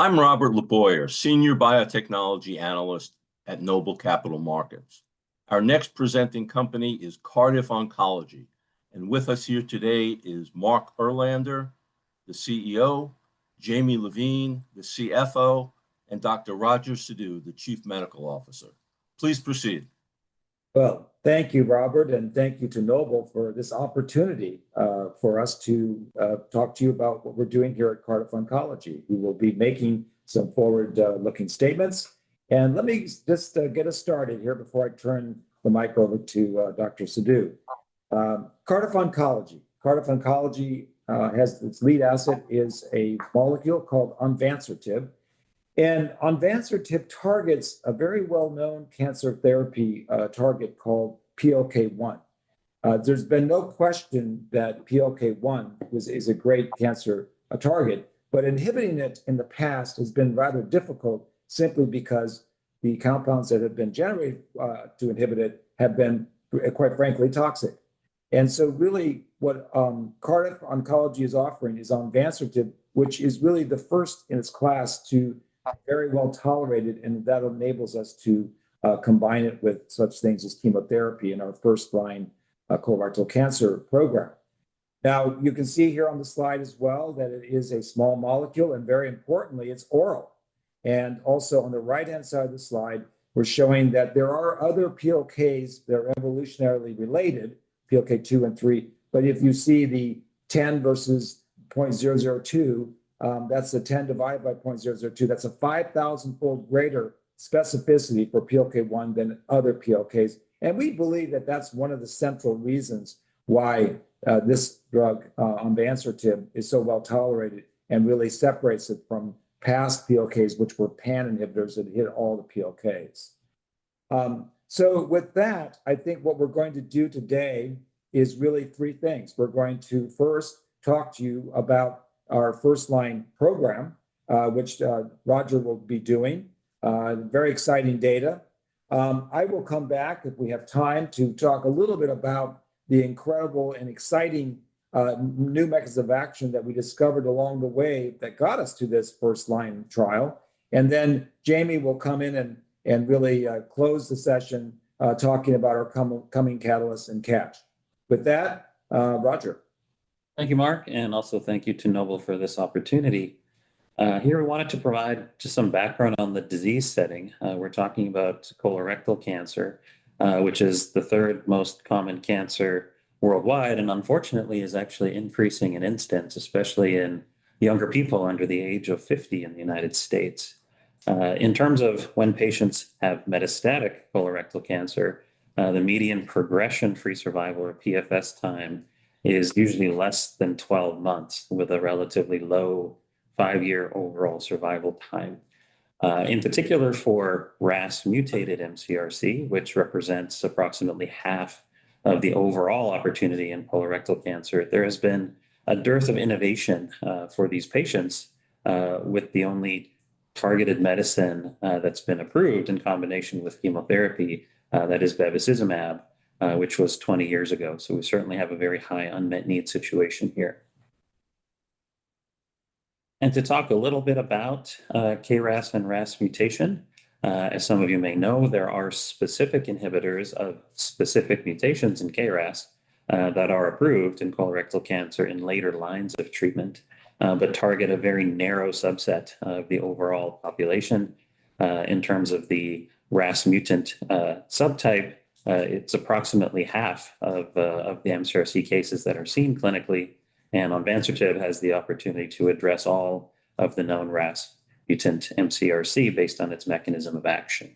I'm Robert LeBoyer, Senior Biotechnology Analyst at Noble Capital Markets. Our next presenting company is Cardiff Oncology, and with us here today is Mark Erlander, the CEO, Jamie Levine, the CFO, and Dr. Roger Sidhu, the Chief Medical Officer. Please proceed. Well, thank you, Robert, and thank you to Noble for this opportunity for us to talk to you about what we're doing here at Cardiff Oncology. We will be making some forward-looking statements. And let me just get us started here before I turn the mic over to Dr. Sidhu. Cardiff Oncology. Cardiff Oncology has its lead asset is a molecule called onvansertib. And onvansertib targets a very well-known cancer therapy target called PLK1. There's been no question that PLK1 is a great cancer target, but inhibiting it in the past has been rather difficult simply because the compounds that have been generated to inhibit it have been, quite frankly, toxic. And so really what Cardiff Oncology is offering is onvansertib, which is really the first in its class to very well tolerated, and that enables us to combine it with such things as chemotherapy in our first-line colorectal cancer program. Now, you can see here on the slide as well that it is a small molecule, and very importantly, it's oral. And also on the right-hand side of the slide, we're showing that there are other PLKs that are evolutionarily related, PLK2 and 3, but if you see the 10 versus 0.002, that's the 10 divided by 0.002. That's a 5,000-fold greater specificity for PLK1 than other PLKs. And we believe that that's one of the central reasons why this drug, onvansertib, is so well tolerated and really separates it from past PLKs, which were pan inhibitors that hit all the PLKs. So with that, I think what we're going to do today is really three things. We're going to first talk to you about our first-line program, which Roger will be doing. Very exciting data. I will come back, if we have time, to talk a little bit about the incredible and exciting new mechanisms of action that we discovered along the way that got us to this first-line trial. And then Jamie will come in and really close the session talking about our coming catalysts and cash. With that, Roger. Thank you, Mark, and also thank you to Noble for this opportunity. Here we wanted to provide just some background on the disease setting. We're talking about colorectal cancer, which is the third most common cancer worldwide, and unfortunately is actually increasing in incidence, especially in younger people under the age of 50 in the United States. In terms of when patients have metastatic colorectal cancer, the median progression-free survival, or PFS time, is usually less than 12 months with a relatively low 5-year overall survival time. In particular for RAS mutated mCRC, which represents approximately half of the overall opportunity in colorectal cancer, there has been a dearth of innovation for these patients with the only targeted medicine that's been approved in combination with chemotherapy, that is bevacizumab, which was 20 years ago. So we certainly have a very high unmet need situation here. And to talk a little bit about KRAS and RAS mutation, as some of you may know, there are specific inhibitors of specific mutations in KRAS that are approved in colorectal cancer in later lines of treatment, but target a very narrow subset of the overall population. In terms of the RAS mutant subtype, it's approximately half of the mCRC cases that are seen clinically, and onvansertib has the opportunity to address all of the known RAS mutant mCRC based on its mechanism of action.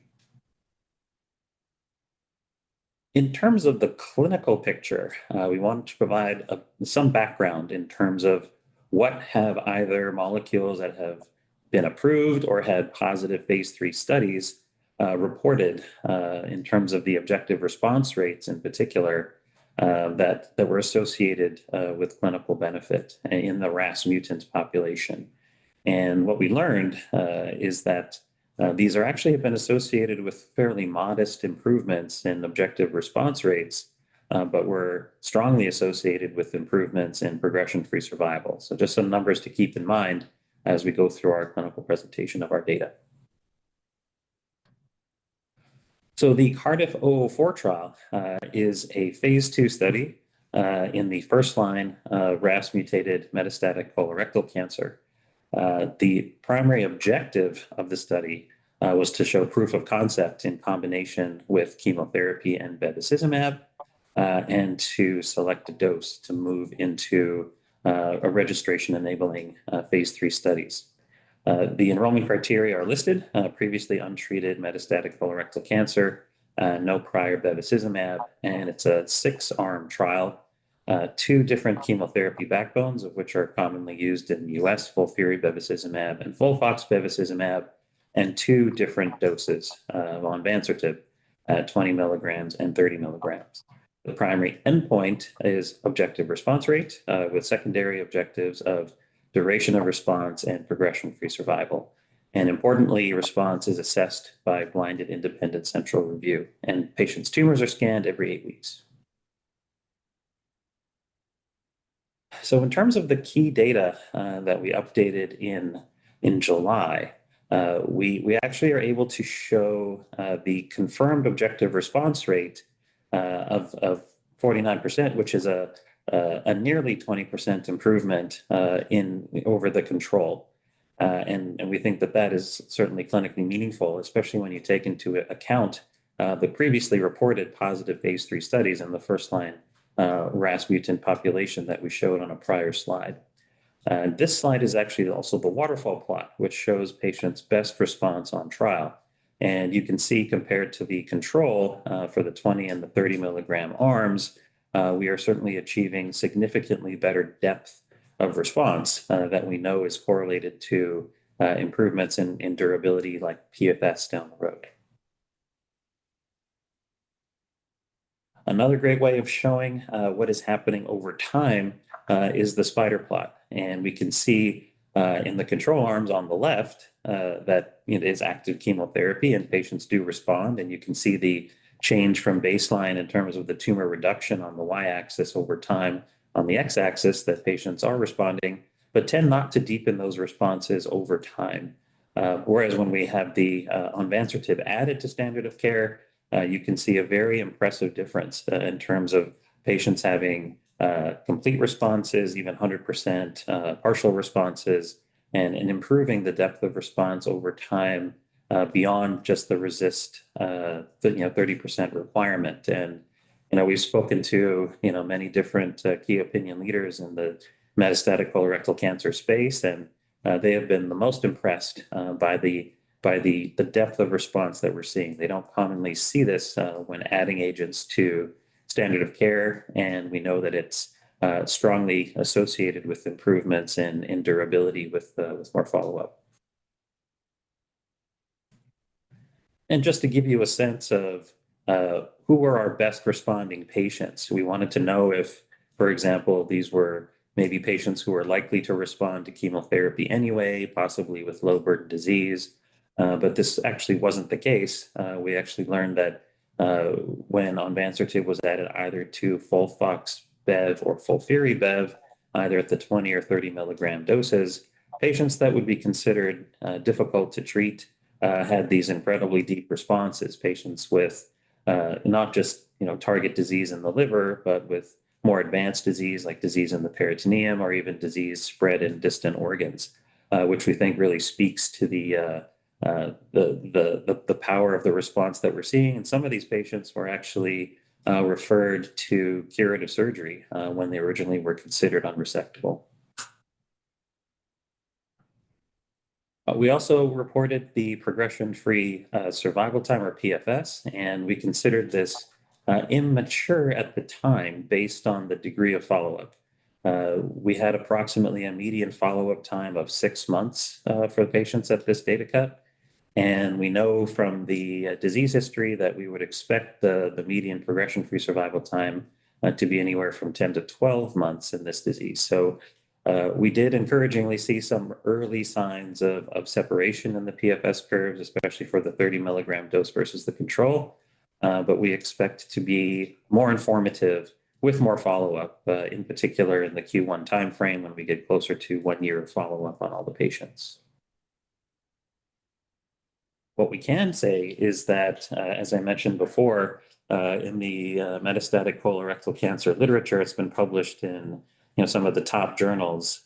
In terms of the clinical picture, we want to provide some background in terms of what have either molecules that have been approved or had positive phase 3 studies reported in terms of the objective response rates in particular that were associated with clinical benefit in the RAS mutant population. And what we learned is that these are actually have been associated with fairly modest improvements in objective response rates, but were strongly associated with improvements in progression-free survival. So just some numbers to keep in mind. as we go through our clinical presentation of our data. So the Cardiff 004 trial is a phase 2 study in the first-line RAS-mutated metastatic colorectal cancer. The primary objective of the study was to show proof of concept in combination with chemotherapy and bevacizumab, and to select a dose to move into a registration-enabling phase 3 studies. The enrollment criteria are listed: previously untreated metastatic colorectal cancer, no prior bevacizumab, and it's a 6-arm trial. 2 different chemotherapy backbones, of which are commonly used in the US, FOLFIRI bevacizumab and FOLFOX bevacizumab, and 2 different doses of onvansertib at 20 milligrams and 30 milligrams. The primary endpoint is objective response rate, with secondary objectives of duration of response and progression-free survival. And importantly, response is assessed by blinded independent central review, and patients' tumors are scanned every 8 weeks. So in terms of the key data that we updated in July, we actually are able to show the confirmed objective response rate of 49%, which is a nearly 20% improvement over the control. And we think that that is certainly clinically meaningful, especially when you take into account the previously reported positive phase 3 studies in the first-line RAS mutant population that we showed on a prior slide. This slide is actually also the waterfall plot, which shows patients' best response on trial. And you can see, compared to the control for the 20 and the 30 milligram arms, we are certainly achieving significantly better depth of response that we know is correlated to improvements in durability, like PFS down the road. Another great way of showing what is happening over time is the spider plot. And we can see in the control arms on the left that it is active chemotherapy and patients do respond. And you can see the change from baseline in terms of the tumor reduction on the y-axis over time, on the x-axis, that patients are responding, but tend not to deepen those responses over time. Whereas when we have the onvansertib added to standard of care, you can see a very impressive difference in terms of patients having complete responses, even 100% partial responses, and improving the depth of response over time beyond just the RECIST 30% requirement. And we've spoken to many different key opinion leaders in the metastatic colorectal cancer space, and they have been the most impressed by the depth of response that we're seeing. They don't commonly see this when adding agents to standard of care, and we know that it's strongly associated with improvements in durability with more follow-up. And just to give you a sense of who were our best responding patients, we wanted to know if, for example, these were maybe patients who were likely to respond to chemotherapy anyway, possibly with low burden disease. But this actually wasn't the case. We actually learned that when onvansertib was added either to FOLFOX Bev or FOLFIRI Bev, either at the 20 or 30 milligram doses, patients that would be considered difficult to treat had these incredibly deep responses. Patients with not just target disease in the liver, but with more advanced disease like disease in the peritoneum, or even disease spread in distant organs, which we think really speaks to the power of the response that we're seeing. And some of these patients were actually referred to curative surgery when they originally were considered unresectable. We also reported the progression-free survival time, or PFS, and we considered this immature at the time based on the degree of follow-up. We had approximately a median follow-up time of 6 months for the patients at this data cut. And we know from the disease history that we would expect the median progression-free survival time to be anywhere from 10 to 12 months in this disease. So we did encouragingly see some early signs of separation in the PFS curves, especially for the 30 milligram dose versus the control. But we expect to be more informative with more follow-up, in particular in the Q1 timeframe when we get closer to 1 year of follow-up on all the patients. What we can say is that, as I mentioned before, in the metastatic colorectal cancer literature, it's been published in some of the top journals,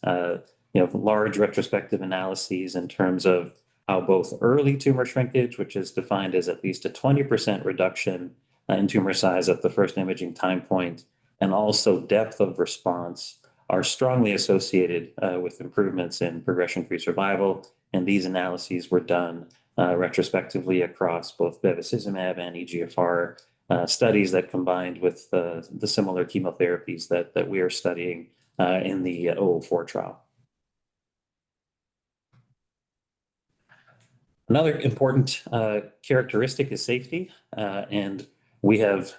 large retrospective analyses in terms of how both early tumor shrinkage, which is defined as at least a 20% reduction in tumor size at the first imaging time point, and also depth of response are strongly associated with improvements in progression-free survival. And these analyses were done retrospectively across both bevacizumab and EGFR studies that combined with the similar chemotherapies that we are studying in the 004 trial. Another important characteristic is safety, and we have,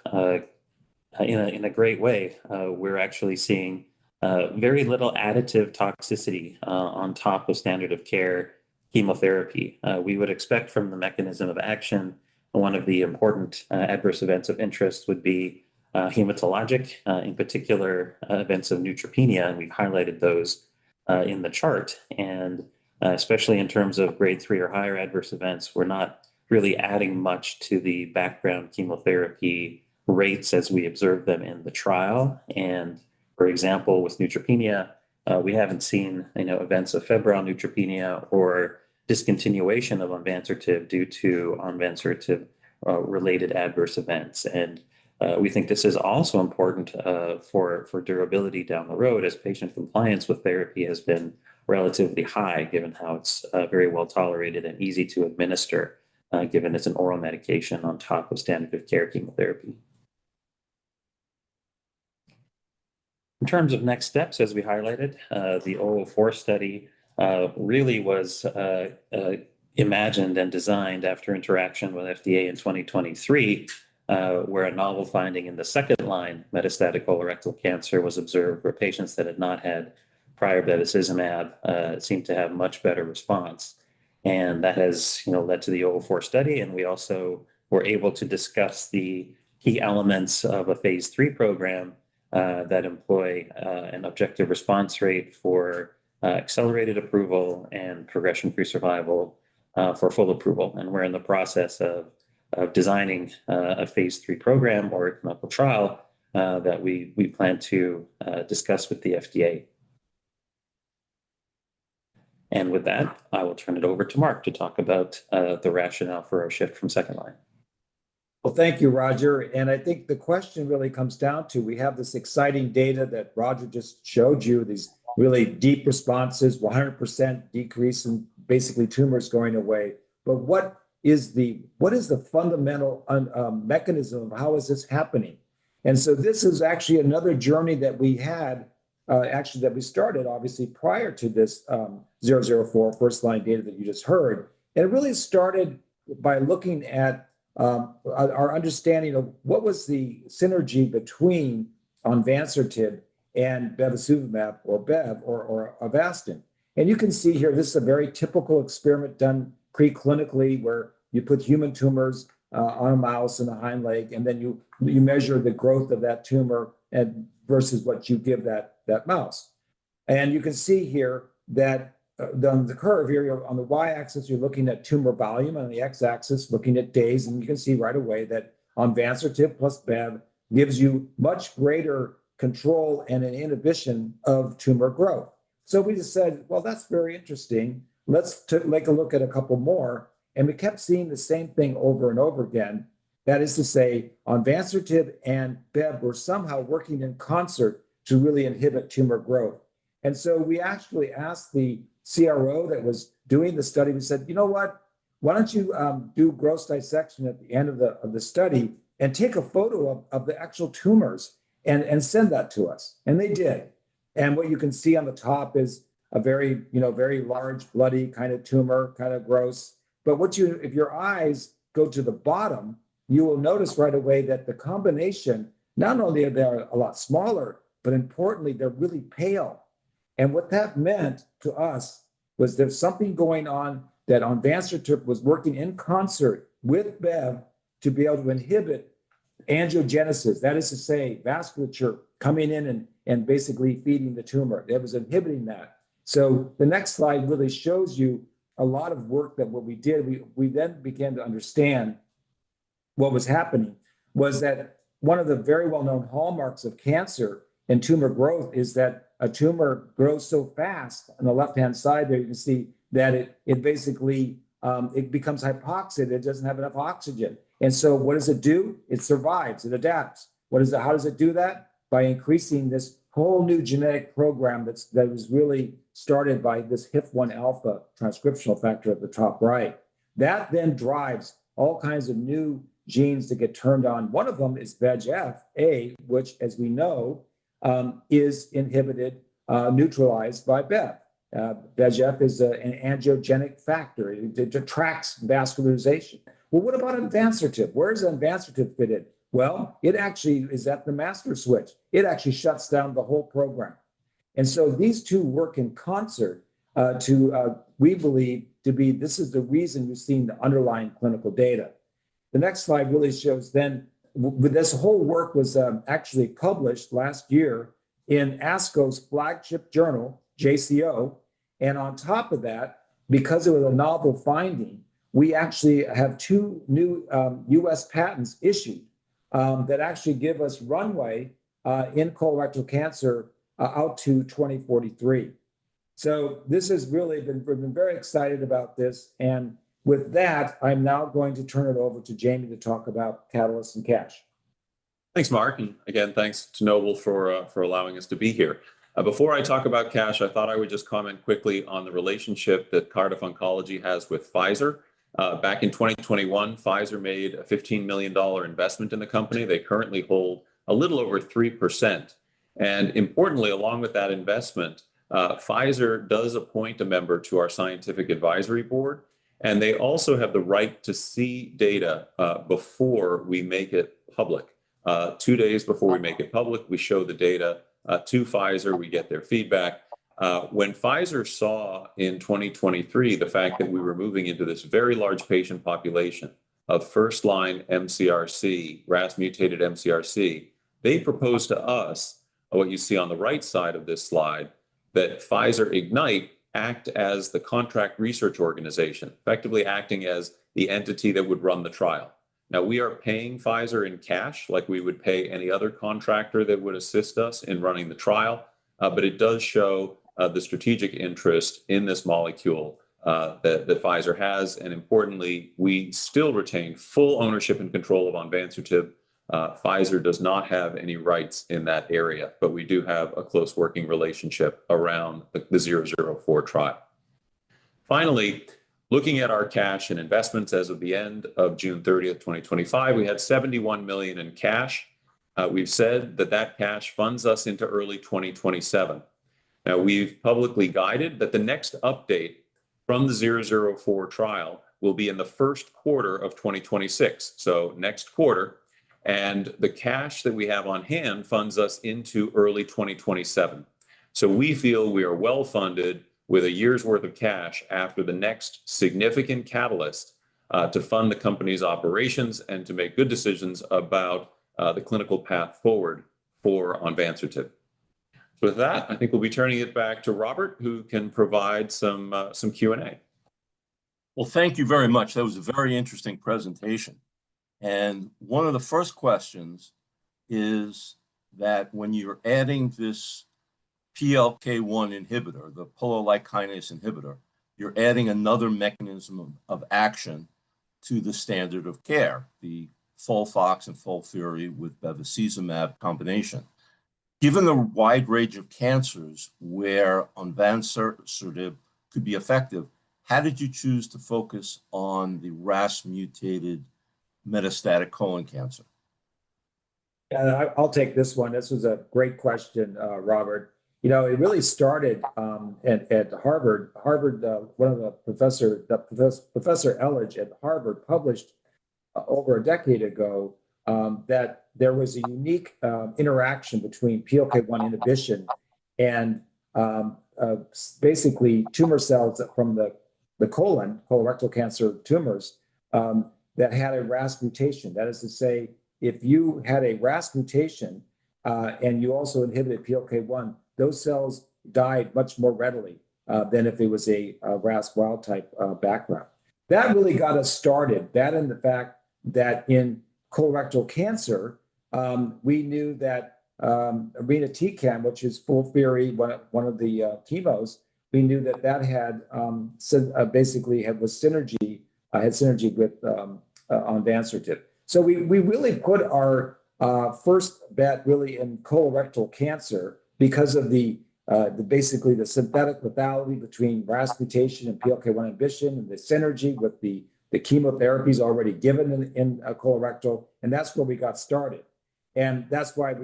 in a great way, we're actually seeing very little additive toxicity on top of standard of care chemotherapy. We would expect from the mechanism of action, one of the important adverse events of interest would be hematologic, in particular events of neutropenia, and we've highlighted those in the chart. And especially in terms of grade 3 or higher adverse events, we're not really adding much to the background chemotherapy rates as we observe them in the trial. And for example, with neutropenia, we haven't seen events of febrile neutropenia or discontinuation of onvansertib due to onvansertib related adverse events. And we think this is also important for durability down the road, as patient compliance with therapy has been relatively high, given how it's very well tolerated and easy to administer, given it's an oral medication on top of standard of care chemotherapy. In terms of next steps, as we highlighted, the 004 study really was imagined and designed after interaction with FDA in 2023, where a novel finding in the second-line metastatic colorectal cancer was observed where patients that had not had prior bevacizumab seemed to have much better response. And that has led to the 004 study, and we also were able to discuss the key elements of a phase 3 program that employ an objective response rate for accelerated approval and progression-free survival for full approval. And we're in the process of designing a phase 3 program or a clinical trial that we plan to discuss with the FDA. And with that, I will turn it over to Mark to talk about the rationale for our shift from second line. Well, thank you, Roger. And I think the question really comes down to, we have this exciting data that Roger just showed you, these really deep responses, 100% decrease in basically tumors going away. But what is the fundamental mechanism of how is this happening? And so this is actually another journey that we had, that we started obviously prior to this 004 first line data that you just heard. And it really started by looking at our understanding of what was the synergy between onvansertib and bevacizumab or Bev or Avastin. And you can see here, this is a very typical experiment done preclinically where you put human tumors on a mouse in the hind leg, and then you measure the growth of that tumor and versus what you give that mouse. And you can see here that on the curve here, on the y-axis, you're looking at tumor volume, on the x-axis, looking at days, and you can see right away that onvansertib plus Bev gives you much greater control and an inhibition of tumor growth. So we just said, well, that's very interesting. Let's take a look at a couple more. And we kept seeing the same thing over and over again. That is to say, onvansertib and Bev were somehow working in concert to really inhibit tumor growth. And so we actually asked the CRO that was doing the study, we said, you know what, why don't you do gross dissection at the end of the study and take a photo of the actual tumors and send that to us. And they did. And what you can see on the top is a very large, bloody kind of tumor, kind of gross. But if your eyes go to the bottom, you will notice right away that the combination, not only are they a lot smaller, but importantly, they're really pale. And what that meant to us was there's something going on, that onvansertib was working in concert with Bev to be able to inhibit angiogenesis, that is to say, vasculature coming in and basically feeding the tumor. It was inhibiting that. So the next slide really shows you a lot of work that what we did. We then began to understand what was happening was that one of the very well-known hallmarks of cancer and tumor growth is that a tumor grows so fast. On the left-hand side there, you can see that it basically it becomes hypoxic. It doesn't have enough oxygen. And so what does it do? It survives, it adapts. How does it do that? By increasing this whole new genetic program that was really started by this HIF1 alpha transcriptional factor at the top right. That then drives all kinds of new genes to get turned on. One of them is VEGF-A, which, as we know, is inhibited, neutralized by BEV. VEGF is an angiogenic factor. It detracts vascularization. Well, what about onvansertib? Where does onvansertib fit in? Well, it actually is at the master switch. It actually shuts down the whole program. And so these two work in concert we believe, this is the reason you've seen the underlying clinical data. The next slide really shows then, this whole work was actually published last year in ASCO's flagship journal, JCO. And on top of that, because it was a novel finding, we actually have two new US patents issued that actually give us runway in colorectal cancer out to 2043. So this has really we've been very excited about this. And with that, I'm now going to turn it over to Jamie to talk about catalysts and cash. Thanks, Mark. And again, thanks to Noble for allowing us to be here. Before I talk about cash, I thought I would just comment quickly on the relationship that Cardiff Oncology has with Pfizer. Back in 2021, Pfizer made a $15 million investment in the company. They currently hold a little over 3%. And importantly, along with that investment, Pfizer does appoint a member to our scientific advisory board, and they also have the right to see data before we make it public. 2 days before we make it public, we show the data to Pfizer, we get their feedback. When Pfizer saw in 2023 the fact that we were moving into this very large patient population of first-line MCRC, RAS-mutated MCRC, they proposed to us, what you see on the right side of this slide, that Pfizer Ignite act as the contract research organization, effectively acting as the entity that would run the trial. Now, we are paying Pfizer in cash like we would pay any other contractor that would assist us in running the trial, but it does show the strategic interest in this molecule that Pfizer has. And importantly, we still retain full ownership and control of onvansertib. Pfizer does not have any rights in that area, but we do have a close working relationship around the 004 trial. Finally, looking at our cash and investments as of the end of June 30th, 2025, we had $71 million in cash. We've said that cash funds us into early 2027. Now, we've publicly guided that the next update from the 004 trial will be in the first quarter of 2026, so next quarter. And the cash that we have on hand funds us into early 2027. So we feel we are well funded with a year's worth of cash after the next significant catalyst to fund the company's operations and to make good decisions about the clinical path forward for onvansertib. So with that, I think we'll be turning it back to Robert, who can provide some Q&A. Well, thank you very much. That was a very interesting presentation. And one of the first questions is that when you're adding this PLK1 inhibitor, the polo-like kinase inhibitor, you're adding another mechanism of action to the standard of care, the FOLFOX and FOLFIRI with bevacizumab combination. Given the wide range of cancers where onvansertib could be effective, how did you choose to focus on the RAS-mutated metastatic colon cancer? I'll take this one. This was a great question, Robert. You know, it really started at Harvard. One of the Professor Elledge at Harvard published over a decade ago that there was a unique interaction between PLK1 inhibition and basically tumor cells from the colon, colorectal cancer tumors, that had a RAS mutation. That is to say, if you had a RAS mutation, and you also inhibited PLK1, those cells died much more readily than if it was a RAS wild type background. That really got us started. That and the fact that in colorectal cancer, we knew that irinotecan, which is FOLFIRI, one of the chemos, we knew that that had basically was synergy, had synergy with onvansertib. So we really put our first bet really in colorectal cancer because of basically the synthetic lethality between RAS mutation and PLK1 inhibition and the synergy with the chemotherapies already given in colorectal, and that's where we got started. And that's why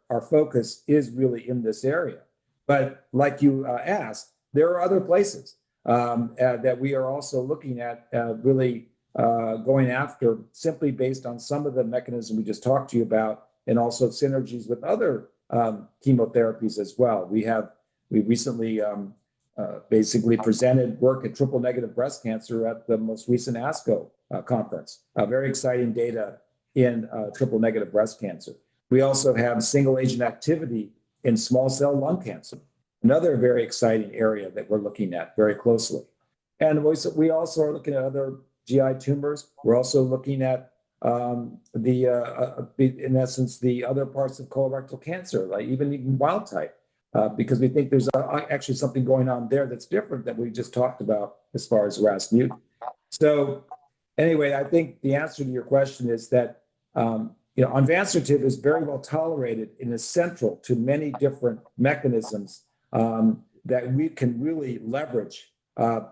our focus is really in this area. But like you asked, there are other places that we are also looking at really going after simply based on some of the mechanisms we just talked to you about, and also synergies with other chemotherapies as well. We recently basically presented work at triple negative breast cancer at the most recent ASCO conference. Very exciting data in triple negative breast cancer. We also have single agent activity in small cell lung cancer, another very exciting area that we're looking at very closely. And we also are looking at other GI tumors. We're also looking at in essence, the other parts of colorectal cancer, like even wild type, because we think there's actually something going on there that's different that we just talked about as far as RAS mutant. So anyway, I think the answer to your question is that onvansertib is very well tolerated and is central to many different mechanisms that we can really leverage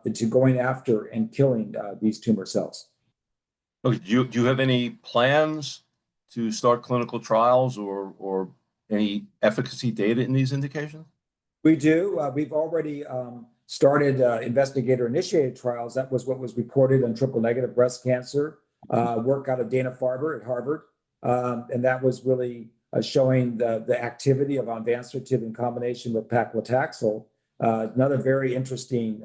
into going after and killing these tumor cells. Okay, do you have any plans to start clinical trials or any efficacy data in these indications? We do. We've already started investigator-initiated trials. That was what was reported on triple-negative breast cancer, work out of Dana-Farber at Harvard. And that was really showing the activity of onvansertib in combination with paclitaxel. Another very interesting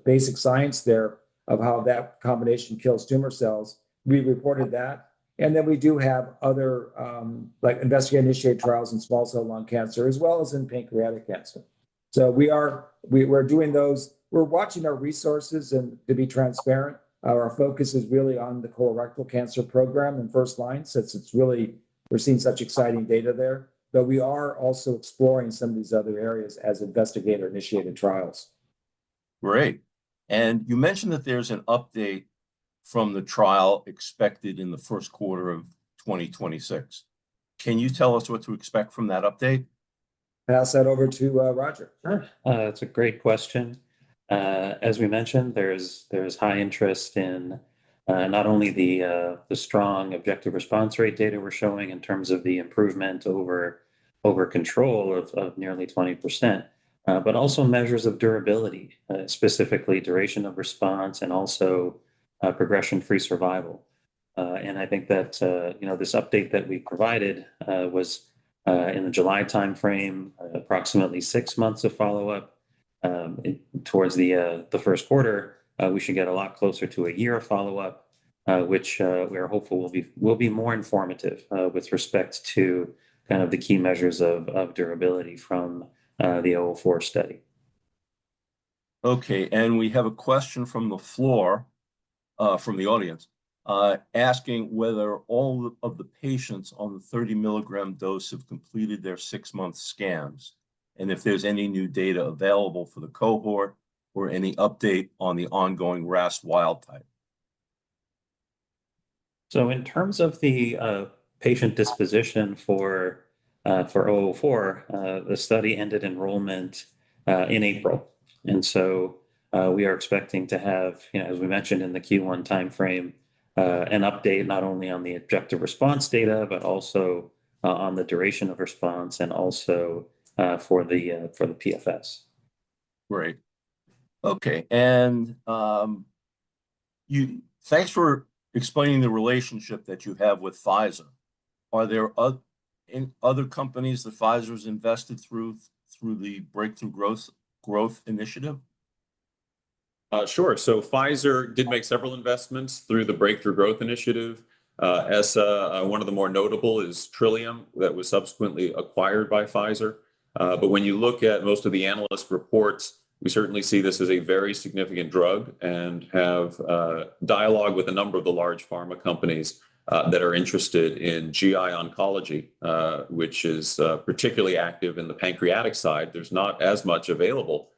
basic science there of how that combination kills tumor cells. We reported that. And then we do have other like investigator-initiated trials in small cell lung cancer, as well as in pancreatic cancer. So we're doing those. We're watching our resources, and to be transparent, our focus is really on the colorectal cancer program in first line, since we're seeing such exciting data there. But we are also exploring some of these other areas as investigator-initiated trials. Great. And you mentioned that there's an update from the trial expected in the first quarter of 2026. Can you tell us what to expect from that update? Pass that over to Roger. Sure. That's a great question. As we mentioned, there's high interest in not only the strong objective response rate data we're showing in terms of the improvement over control of nearly 20%, but also measures of durability, specifically duration of response and also progression-free survival. And I think that this update that we provided was in the July timeframe, approximately 6 months of follow-up. Towards the first quarter, we should get a lot closer to a year of follow-up, which we are hopeful will be more informative with respect to kind of the key measures of durability from the 004 study. Okay, and we have a question from the floor, from the audience, asking whether all of the patients on the 30 milligram dose have completed their 6-month scans, and if there's any new data available for the cohort or any update on the ongoing RAS wild type. So in terms of the patient disposition for 004, the study ended enrollment in April. And so we are expecting to have, as we mentioned in the Q1 timeframe, an update not only on the objective response data, but also on the duration of response and also for the PFS. Great. Okay, and thanks for explaining the relationship that you have with Pfizer. Are there other companies that Pfizer's invested through the Breakthrough Growth Initiative? Sure. So Pfizer did make several investments through the Breakthrough Growth Initiative. ESSA, one of the more notable is Trillium, that was subsequently acquired by Pfizer. But when you look at most of the analyst reports, we certainly see this as a very significant drug and have dialogue with a number of the large pharma companies that are interested in GI oncology, which is particularly active in the pancreatic side. There's not as much available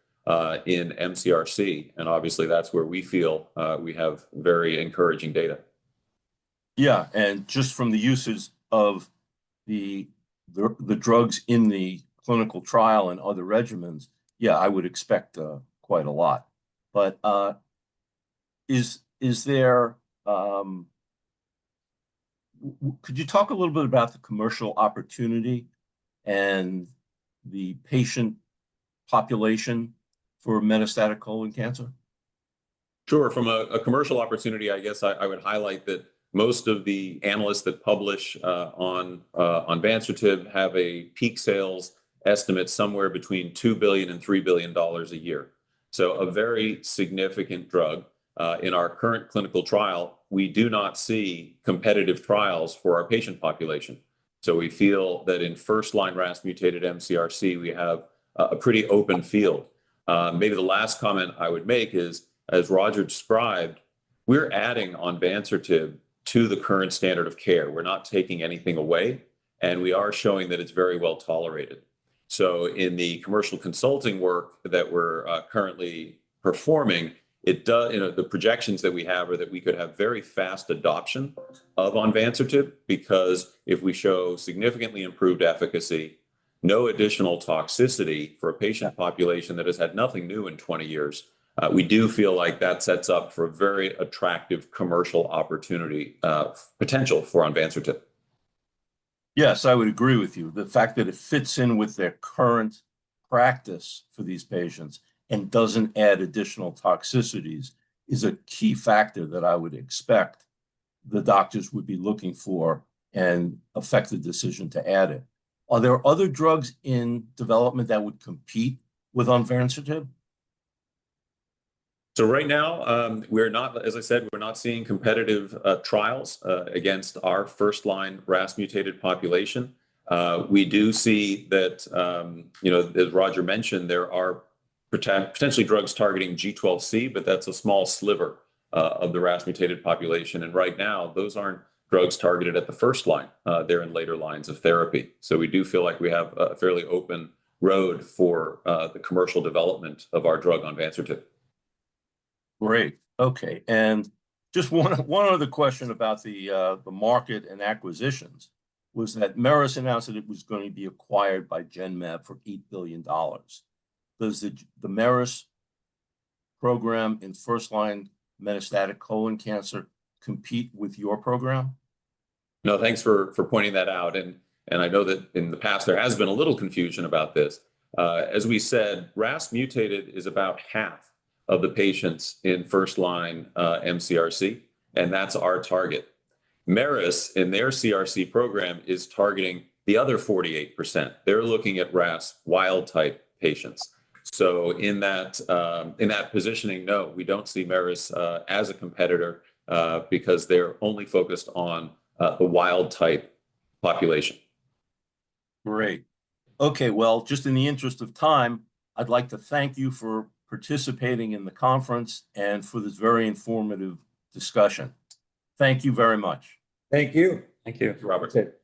in MCRC, and obviously that's where we feel we have very encouraging data. Yeah, and just from the uses of the drugs in the clinical trial and other regimens, yeah, I would expect quite a lot. But is there could you talk a little bit about the commercial opportunity and the patient population for metastatic colon cancer? Sure. From a commercial opportunity, I guess I would highlight that most of the analysts that publish on onvansertib have a peak sales estimate somewhere between $2 billion and $3 billion a year. So a very significant drug. In our current clinical trial, we do not see competitive trials for our patient population. So we feel that in first-line RAS-mutated MCRC, we have a pretty open field. Maybe the last comment I would make is, as Roger described, we're adding onvansertib to the current standard of care. We're not taking anything away, and we are showing that it's very well tolerated. So in the commercial consulting work that we're currently performing, it does, the projections that we have are that we could have very fast adoption of onvansertib, because if we show significantly improved efficacy, no additional toxicity for a patient population that has had nothing new in 20 years, we do feel like that sets up for a very attractive commercial opportunity potential for onvansertib. Yes, I would agree with you. The fact that it fits in with their current practice for these patients and doesn't add additional toxicities is a key factor that I would expect the doctors would be looking for and affect the decision to add it. Are there other drugs in development that would compete with onvansertib? So right now, we're not, as I said, we're not seeing competitive trials against our first-line RAS-mutated population. We do see that, as Roger mentioned, there are potentially drugs targeting G12C, but that's a small sliver of the RAS-mutated population. And right now, those aren't drugs targeted at the first line. They're in later lines of therapy. So we do feel like we have a fairly open road for the commercial development of our drug onvansertib. Great. Okay. And just one other question about the market and acquisitions was that Merus announced that it was going to be acquired by Genmab for $8 billion. Does the Merus program in first-line metastatic colon cancer compete with your program? No, thanks for pointing that out. And I know that in the past there has been a little confusion about this. As we said, RAS mutated is about half of the patients in first-line MCRC, and that's our target. Merus, in their CRC program, is targeting the other 48%. They're looking at RAS wild-type patients. So in that positioning, no, we don't see Merus as a competitor because they're only focused on the wild-type population. Great. Okay, well, just in the interest of time, I'd like to thank you for participating in the conference and for this very informative discussion. Thank you very much. Thank you. Thank you. Robert. That's it.